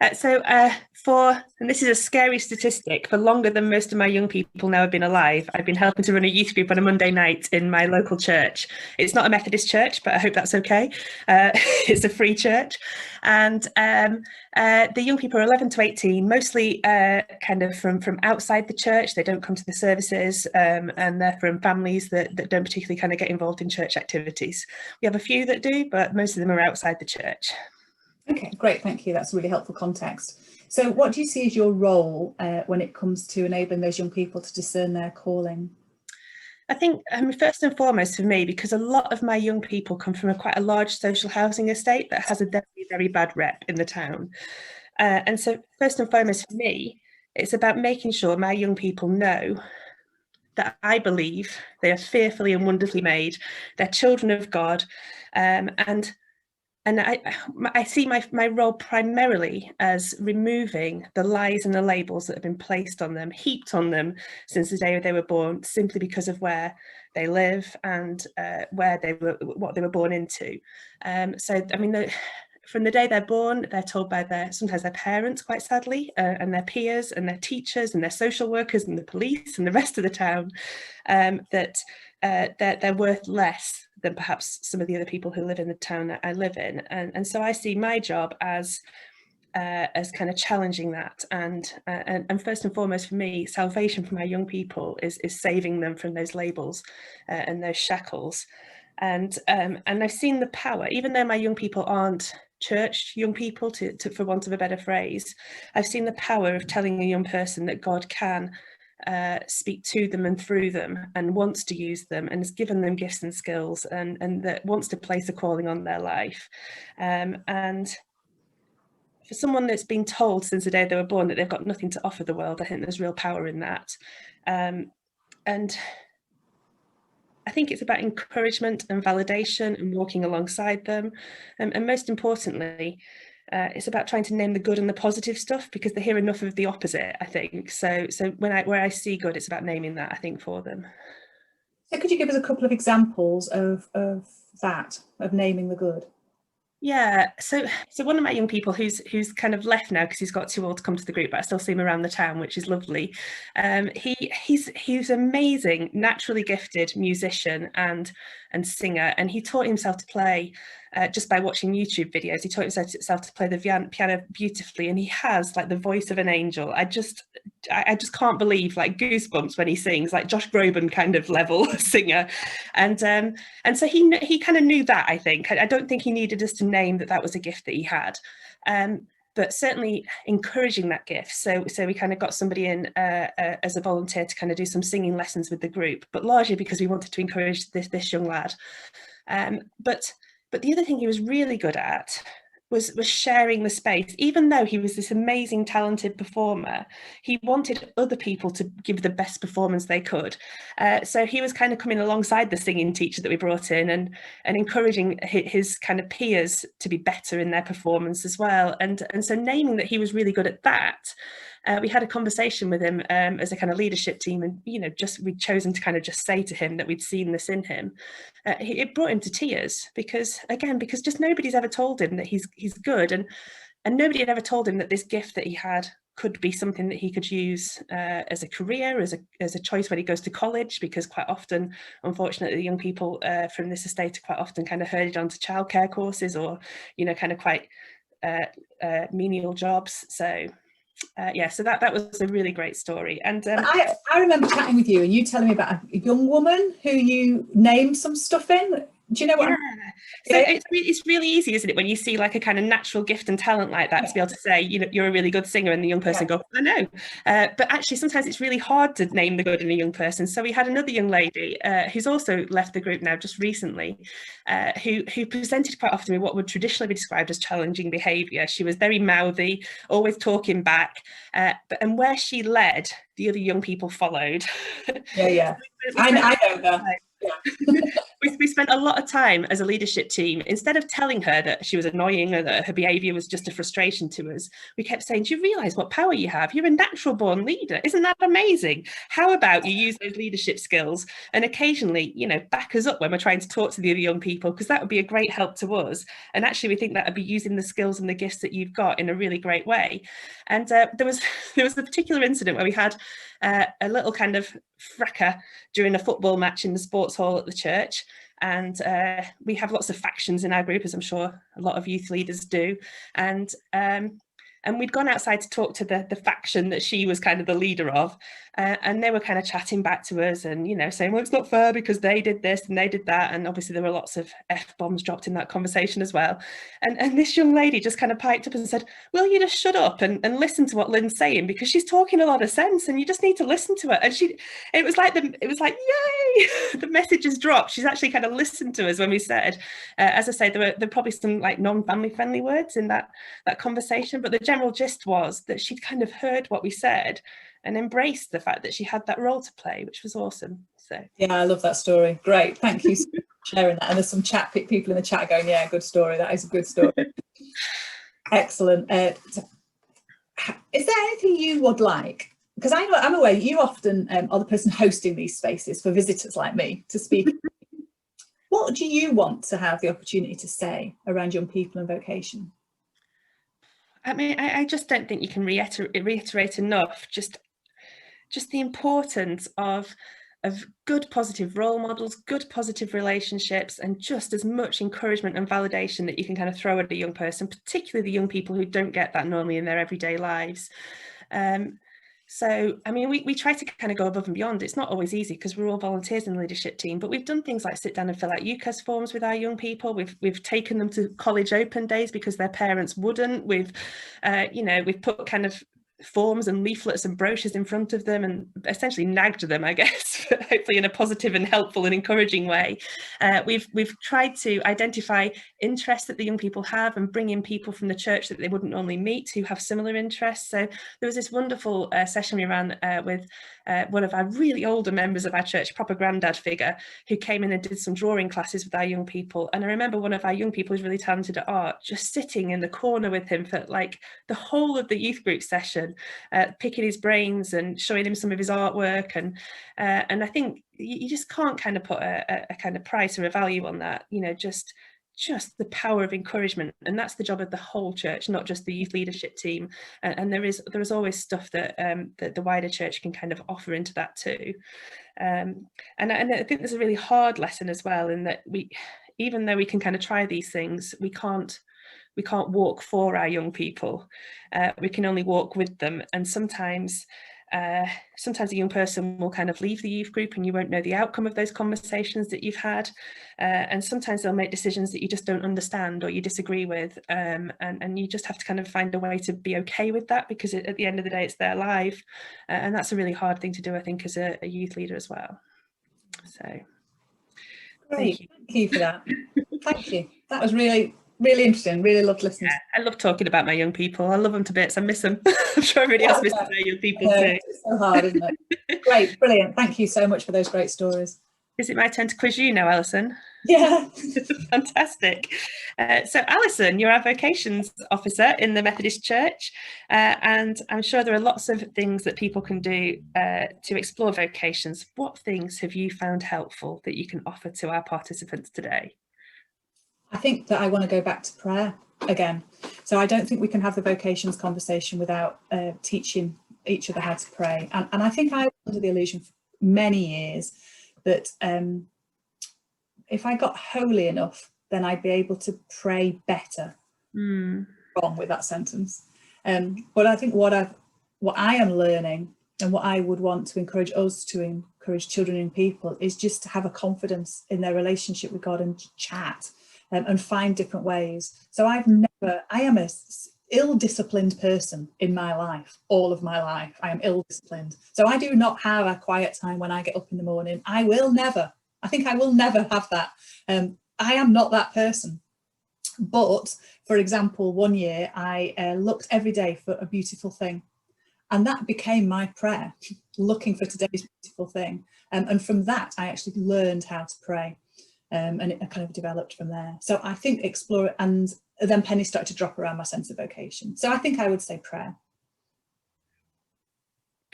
And this is a scary statistic, for longer than most of my young people now have been alive, I've been helping to run a youth group on a Monday night in my local church. It's not a Methodist church, but I hope that's okay. It's a free church. And the young people are 11 to 18, mostly kind of from outside the church. They don't come to the services, and they're from families that don't particularly kind of get involved in church activities. We have a few that do, but most of them are outside the church. Okay, great, thank you. That's really helpful context. So what do you see as your role when it comes to enabling those young people to discern their calling? I think first and foremost for me, because a lot of my young people come from quite a large social housing estate that has a very, very bad rep in the town. And so first and foremost for me, it's about making sure my young people know that I believe they are fearfully and wonderfully made. They're children of God, and I see my role primarily as removing the lies and the labels that have been placed on them, heaped on them since the day they were born, simply because of where they live and what they were born into. So, I mean, from the day they're born, they're told by sometimes their parents, quite sadly, and their peers and their teachers and their social workers and the police and the rest of the town, that they're worth less than perhaps some of the other people who live in the town that I live in. And so I see my job as kind of challenging that, and first and foremost for me, salvation for my young people is saving them from those labels and those shackles. And I've seen the power, even though my young people aren't church young people, to for want of a better phrase, I've seen the power of telling a young person that God can speak to them and through them, and wants to use them, and has given them gifts and skills, and that wants to place a calling on their life. And for someone that's been told since the day they were born that they've got nothing to offer the world, I think there's real power in that. And I think it's about encouragement and validation and walking alongside them. And most importantly, it's about trying to name the good and the positive stuff, because they hear enough of the opposite, I think. So where I see good, it's about naming that, I think, for them. So could you give us a couple of examples of naming the good? Yeah, so one of my young people who's kind of left now because he's got too old to come to the group, but I still see him around the town, which is lovely. He's amazing, naturally gifted musician and singer, and he taught himself to play just by watching YouTube videos. He taught himself to play the piano beautifully, and he has like the voice of an angel. I just can't believe, like, goosebumps when he sings, like Josh Groban kind of level singer. And so he kind of knew that, I think. I don't think he needed us to name that was a gift that he had. But certainly encouraging that gift. So we kind of got somebody in as a volunteer to kind of do some singing lessons with the group, but largely because we wanted to encourage this young lad. But the other thing he was really good at was sharing the space. Even though he was this amazing, talented performer, he wanted other people to give the best performance they could. So he was kind of coming alongside the singing teacher that we brought in and encouraging his kind of peers to be better in their performance as well. And so naming that he was really good at that, we had a conversation with him as a kind of leadership team, and we'd chosen to kind of just say to him that we'd seen this in him. It brought him to tears, because just nobody's ever told him that he's good, and nobody had ever told him that this gift that he had could be something that he could use as a career, as a choice when he goes to college, because quite often, unfortunately, the young people from this estate are quite often kind of herded onto childcare courses, or kind of quite menial jobs. So yeah, so that was a really great story. And I remember chatting with you and you telling me about a young woman who you named some stuff in. Do you know what? Yeah. So it's really easy, isn't it, when you see like a kind of natural gift and talent like that, to be able to say, you know, you're a really good singer, and the young person go, I know. But actually, sometimes it's really hard to name the good in a young person. So we had another young lady who's also left the group now just recently, who presented quite often with what would traditionally be described as challenging behaviour. She was very mouthy, always talking back, and where she led, the other young people followed. Yeah. I know that. Yeah. We spent a lot of time as a leadership team, instead of telling her that she was annoying or that her behaviour was just a frustration to us, we kept saying, do you realise what power you have? You're a natural born leader. Isn't that amazing? How about you use those leadership skills and occasionally, you know, back us up when we're trying to talk to the other young people, because that would be a great help to us. And actually, we think that would be using the skills and the gifts that you've got in a really great way. And there was a particular incident where we had a little kind of fracas during a football match in the sports hall at the church. And we have lots of factions in our group, as I'm sure a lot of youth leaders do. And we'd gone outside to talk to the faction that she was kind of the leader of. And they were kind of chatting back to us and, you know, saying, well, it's not fair because they did this and they did that. And obviously there were lots of F-bombs dropped in that conversation as well. And this young lady just kind of piped up and said, will you just shut up and listen to what Lynne's saying, because she's talking a lot of sense and you just need to listen to her. And it was like, yay, the message has dropped. She's actually kind of listened to us when we said, as I say, there were probably some like non-family friendly words in that conversation, but the general gist was that she'd kind of heard what we said and embraced the fact that she had that role to play, which was awesome. So yeah, I love that story. Great, thank you for sharing that. And there's some people in the chat going, yeah, good story, that is a good story. Excellent. Is there anything you would like, because I'm aware you often are the person hosting these spaces for visitors like me to speak. What do you want to have the opportunity to say around young people and vocation? I mean, I just don't think you can reiterate enough just the importance of good positive role models, good positive relationships, and just as much encouragement and validation that you can kind of throw at a young person, particularly the young people who don't get that normally in their everyday lives. So, I mean, we try to kind of go above and beyond. It's not always easy because we're all volunteers in the leadership team, but we've done things like sit down and fill out UCAS forms with our young people. We've taken them to college open days because their parents wouldn't. We've put kind of forms and leaflets and brochures in front of them and essentially nagged them, I guess, but hopefully in a positive and helpful and encouraging way. We've tried to identify interests that the young people have and bring in people from the church that they wouldn't normally meet who have similar interests. So there was this wonderful session we ran with one of our really older members of our church, proper granddad figure, who came in and did some drawing classes with our young people. And I remember one of our young people who's really talented at art just sitting in the corner with him for like the whole of the youth group session, picking his brains and showing him some of his artwork. And I think you just can't kind of put a kind of price or a value on that, you know, just the power of encouragement. And that's the job of the whole church, not just the youth leadership team. And there is always stuff that the wider church can kind of offer into that too. And I think there's a really hard lesson as well, in that even though we can kind of try these things, we can't walk for our young people. We can only walk with them. And sometimes a young person will kind of leave the youth group and you won't know the outcome of those conversations that you've had. And sometimes they'll make decisions that you just don't understand or you disagree with. And you just have to kind of find a way to be okay with that, because at the end of the day, it's their life. And that's a really hard thing to do, I think, as a youth leader as well. So great, thank you for that. Thank you. That was really interesting. Really loved listening. Yeah, I love talking about my young people. I love them to bits. I miss them. I'm sure everybody else misses their young people too. It's so hard, isn't it? Great, brilliant. Thank you so much for those great stories. Is it my turn to quiz you now, Alison? Yeah. Fantastic. So Alison, you're our Vocations officer in the Methodist Church, and I'm sure there are lots of things that people can do to explore vocations. What things have you found helpful that you can offer to our participants today? I think that I want to go back to prayer again. So I don't think we can have the vocations conversation without teaching each other how to pray. And I think I was under the illusion for many years that if I got holy enough, then I'd be able to pray better. Wrong with that sentence. But I think what I've what I am learning and what I would want to encourage us to encourage children and people is just to have a confidence in their relationship with God and chat and find different ways. So I am a ill-disciplined person in my life. All of my life I am ill-disciplined, so I do not have a quiet time when I get up in the morning. I will never have that. I am not that person. But for example, one year I looked every day for a beautiful thing, and that became my prayer, looking for today's beautiful thing. And from that I actually learned how to pray, and it kind of developed from there. So I think explore, and then pennies started to drop around my sense of vocation. So I think I would say prayer.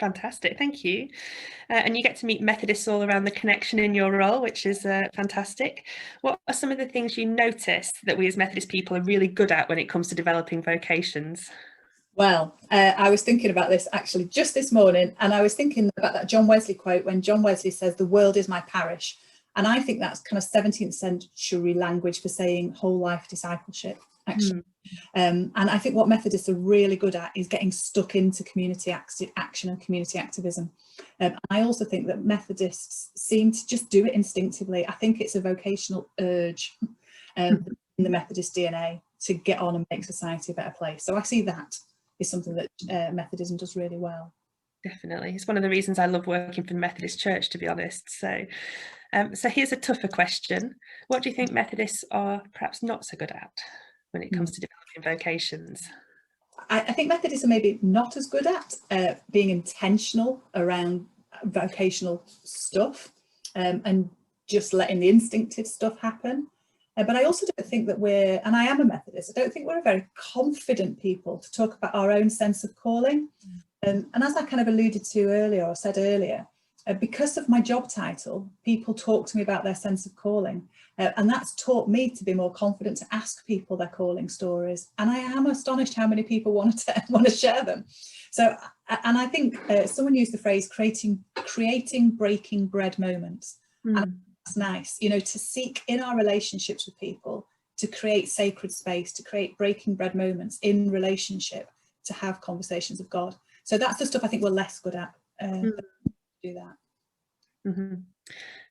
Fantastic, thank you. And you get to meet Methodists all around the connection in your role, which is fantastic. What are some of the things you notice that we as Methodist people are really good at when it comes to developing vocations? Well, I was thinking about this actually just this morning, and I was thinking about that John Wesley quote when John Wesley says, "The world is my parish." And I think that's kind of 17th century language for saying whole life discipleship, actually. And I think what Methodists are really good at is getting stuck into community action and community activism. I also think that Methodists seem to just do it instinctively. I think it's a vocational urge in the Methodist DNA to get on and make society a better place. So I see that is something that Methodism does really well. Definitely. It's one of the reasons I love working for the Methodist Church, to be honest. So here's a tougher question. What do you think Methodists are perhaps not so good at when it comes to developing vocations? I think Methodists are maybe not as good at being intentional around vocational stuff and just letting the instinctive stuff happen. But I also don't think that and I am a Methodist, I don't think we're a very confident people to talk about our own sense of calling. And as I kind of alluded to earlier, or said earlier, because of my job title, people talk to me about their sense of calling. And that's taught me to be more confident to ask people their calling stories. And I am astonished how many people want to share them. So, and I think someone used the phrase creating breaking bread moments. And that's nice, you know, to seek in our relationships with people, to create sacred space, to create breaking bread moments in relationship, to have conversations of God. So that's the stuff I think we're less good at, do that.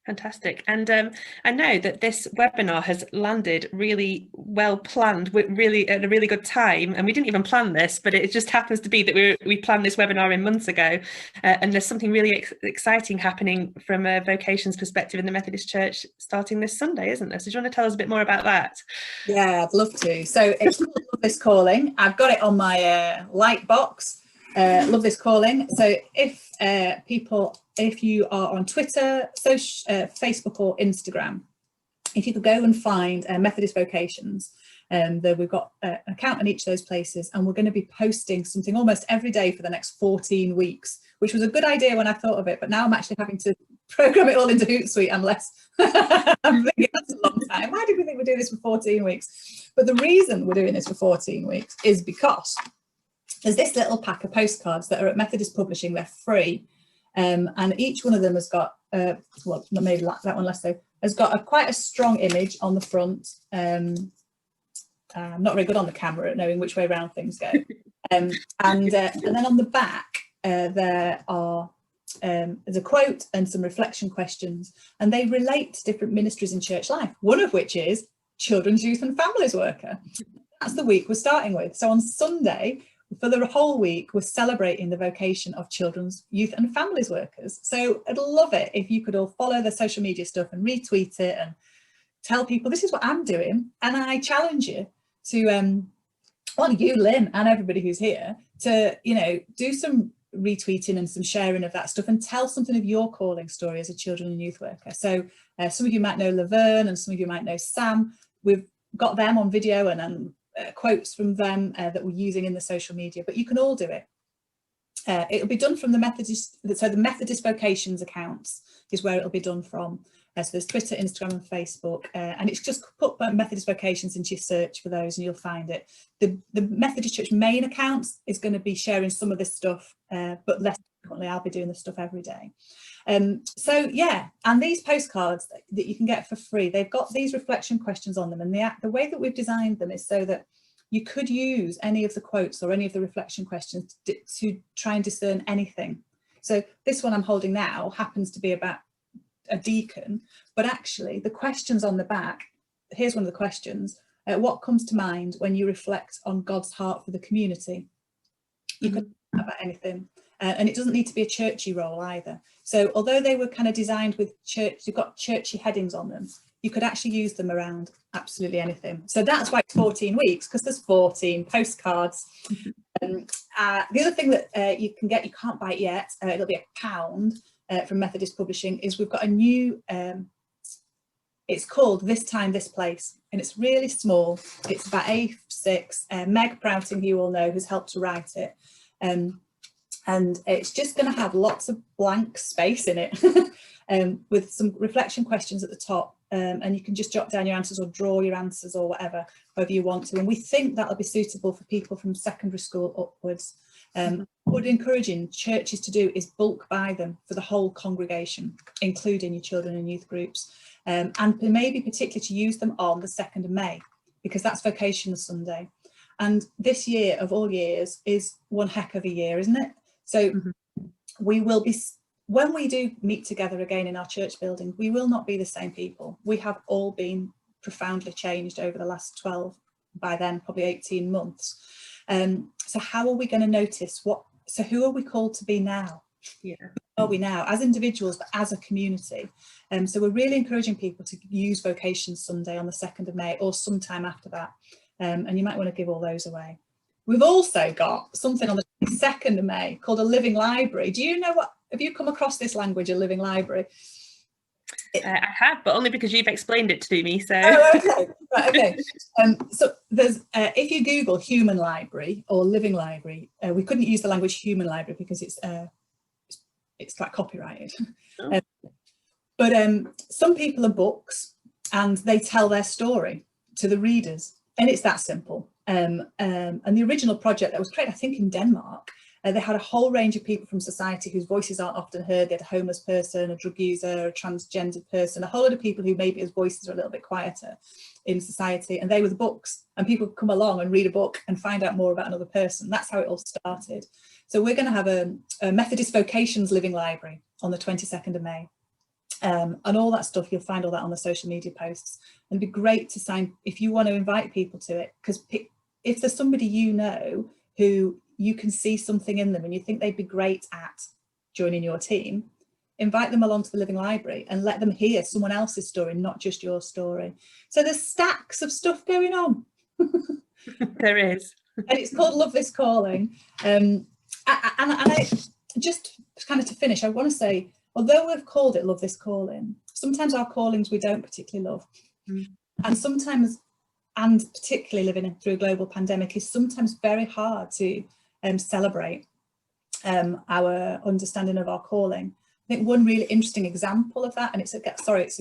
Fantastic. And I know that this webinar has landed really well planned, really at a really good time. And we didn't even plan this, but it just happens to be that we planned this webinar in months ago. And there's something really exciting happening from a vocations perspective in the Methodist Church starting this Sunday, isn't there? So do you want to tell us a bit more about that? Yeah, I'd love to. So it's Love This Calling. I've got it on my light box. Love This Calling. So if you are on Twitter, Facebook or Instagram, if you could go and find Methodist Vocations, we've got an account in each of those places, and we're going to be posting something almost every day for the next 14 weeks, which was a good idea when I thought of it, but now I'm actually having to program it all into Hootsuite. I'm thinking that's a long time. Why did we think we'd do this for 14 weeks? But the reason we're doing this for 14 weeks is because there's this little pack of postcards that are at Methodist Publishing. They're free. And each one of them has got, well, maybe that one less so, has got quite a strong image on the front. I'm not very good on the camera at knowing which way around things go. And then on the back, there's a quote and some reflection questions, and they relate to different ministries in church life, one of which is Children's, Youth and Families Worker. That's the week we're starting with. So on Sunday, for the whole week, we're celebrating the vocation of children's, youth and families workers. So I'd love it if you could all follow the social media stuff and retweet it and tell people this is what I'm doing. And I challenge you to, well, you, Lynne, and everybody who's here, to, you know, do some retweeting and some sharing of that stuff and tell something of your calling story as a children and youth worker. So some of you might know Laverne and some of you might know Sam. We've got them on video and quotes from them that we're using in the social media, but you can all do it. It'll be done from the Methodist Vocations accounts is where it'll be done from. So there's Twitter, Instagram and Facebook, and it's just put Methodist Vocations into your search for those and you'll find it. The Methodist Church main accounts is going to be sharing some of this stuff, but less frequently. I'll be doing this stuff every day. So yeah, and these postcards that you can get for free, they've got these reflection questions on them, and the way that we've designed them is so that you could use any of the quotes or any of the reflection questions to try and discern anything. So this one I'm holding now happens to be about a deacon, but actually the questions on the back, here's one of the questions. What comes to mind when you reflect on God's heart for the community? You can talk about anything. And it doesn't need to be a churchy role either. So although they were kind of designed with church, you've got churchy headings on them, you could actually use them around absolutely anything. So that's why it's 14 weeks, because there's 14 postcards. The other thing that you can get, you can't buy it yet, it'll be £1 from Methodist Publishing, is we've got a new, it's called This Time, This Place, and it's really small. It's about A6. Meg Prouting, who you all know, has helped to write it. And it's just going to have lots of blank space in it with some reflection questions at the top, and you can just jot down your answers or draw your answers or whatever, however you want to. And we think that'll be suitable for people from secondary school upwards. What we're encouraging churches to do is bulk buy them for the whole congregation, including your children and youth groups, and maybe particularly to use them on the 2nd of May, because that's Vocations Sunday. And this year of all years is one heck of a year, isn't it? So we will be, when we do meet together again in our church building, we will not be the same people. We have all been profoundly changed over the last 12, by then probably 18 months. So how are we going to notice so who are we called to be now? Yeah. Who are we now as individuals, but as a community? So we're really encouraging people to use Vocations Sunday on the 2nd of May or sometime after that. And you might want to give all those away. We've also got something on the 2nd of May called a living library. Do you know have you come across this language, a living library? I have, but only because you've explained it to me. So, okay, right, okay. So there's, if you Google human library or living library, we couldn't use the language human library because it's like copyrighted. Oh. But some people are books and they tell their story to the readers, and it's that simple. And the original project that was created, I think, in Denmark, they had a whole range of people from society whose voices aren't often heard. They had a homeless person, a drug user, a transgendered person, a whole lot of people who maybe whose voices are a little bit quieter in society, and they were the books, and people could come along and read a book and find out more about another person. That's how it all started. So we're going to have a Methodist Vocations living library on the 22nd of May. And all that stuff, you'll find all that on the social media posts. And it'd be great to sign if you want to invite people to it, because if there's somebody you know who you can see something in them and you think they'd be great at joining your team, invite them along to the living library and let them hear someone else's story, not just your story. So there's stacks of stuff going on. There is. And it's called Love This Calling. And I just kind of to finish, I want to say, although we've called it Love This Calling, sometimes our callings we don't particularly love. And sometimes, and particularly living through a global pandemic, is sometimes very hard to celebrate our understanding of our calling. I think one really interesting example of that, and it's a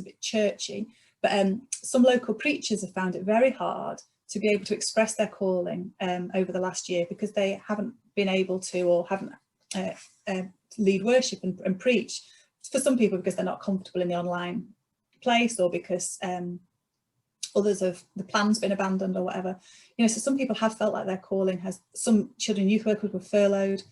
bit churchy, but some local preachers have found it very hard to be able to express their calling over the last year, because they haven't been able to, or haven't lead worship and preach. For some people, because they're not comfortable in the online place, or because others have the plan's been abandoned or whatever, so some people have felt like their calling has, some children youth workers were furloughed,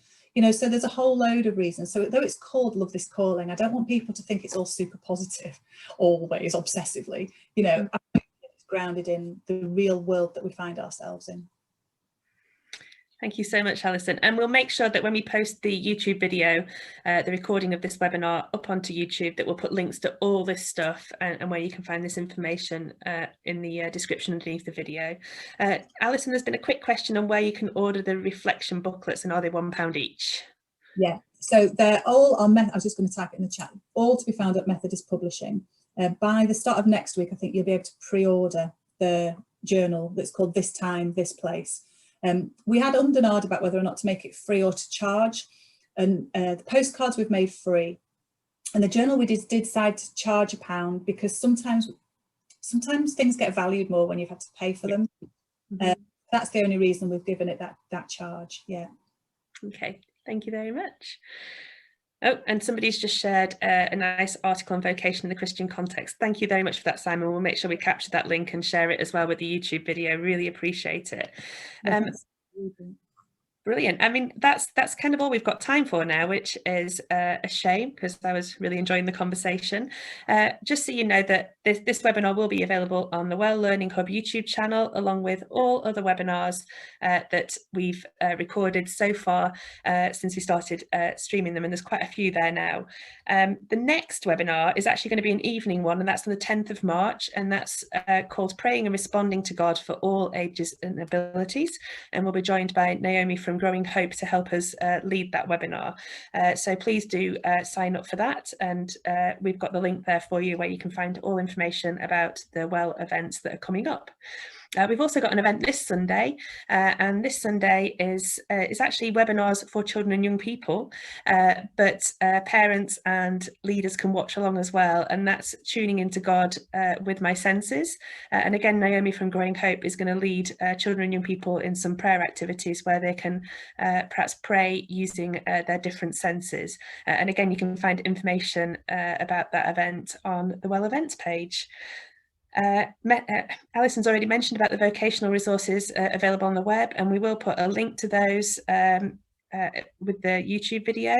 so there's a whole load of reasons. So though it's called Love This Calling, I don't want people to think it's all super positive always, obsessively. I think it's grounded in the real world that we find ourselves in. Thank you so much, Alison. And we'll make sure that when we post the YouTube video, the recording of this webinar up onto YouTube, that we'll put links to all this stuff and where you can find this information in the description underneath the video. Alison, there's been a quick question on where you can order the reflection booklets, and are they £1 each? Yeah, so they're all on, I was just going to type it in the chat, all to be found at Methodist Publishing. By the start of next week, I think you'll be able to pre-order the journal that's called This Time, This Place. We had and ahed about whether or not to make it free or to charge, and the postcards we've made free, and the journal we did decide to charge £1, because sometimes things get valued more when you've had to pay for them. That's the only reason we've given it that charge. Yeah. Okay, thank you very much. Oh, and somebody's just shared a nice article on vocation in the Christian context. Thank you very much for that, Simon. We'll make sure we capture that link and share it as well with the YouTube video. Really appreciate it. Brilliant. I mean, that's kind of all we've got time for now, which is a shame because I was really enjoying the conversation. Just so you know that this webinar will be available on the Well Learning Hub YouTube channel, along with all other webinars that we've recorded so far since we started streaming them, and there's quite a few there now. The next webinar is actually going to be an evening one, and that's on the 10th of March, and that's called Praying and Responding to God for All Ages and Abilities, and we'll be joined by Naomi from Growing Hope to help us lead that webinar. So please do sign up for that, and we've got the link there for you where you can find all information about the Well events that are coming up. We've also got an event this Sunday, and this Sunday is actually webinars for children and young people, but parents and leaders can watch along as well, and that's tuning into God with my senses. And again, Naomi from Growing Hope is going to lead children and young people in some prayer activities where they can perhaps pray using their different senses. And again, you can find information about that event on the Well Events page. Alison's already mentioned about the vocational resources available on the web, and we will put a link to those with the YouTube video.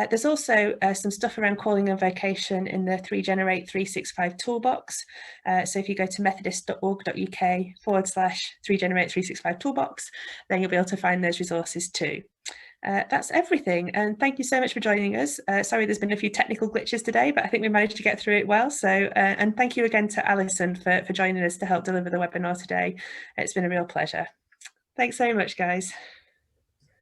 There's also some stuff around calling and vocation in the 3Generate 365 Toolbox. So if you go to methodist.org.uk/3Generate 365 Toolbox, then you'll be able to find those resources too. That's everything, and thank you so much for joining us. Sorry there's been a few technical glitches today, but I think we managed to get through it well. So and thank you again to Alison for joining us to help deliver the webinar today. It's been a real pleasure. Thanks so much, guys.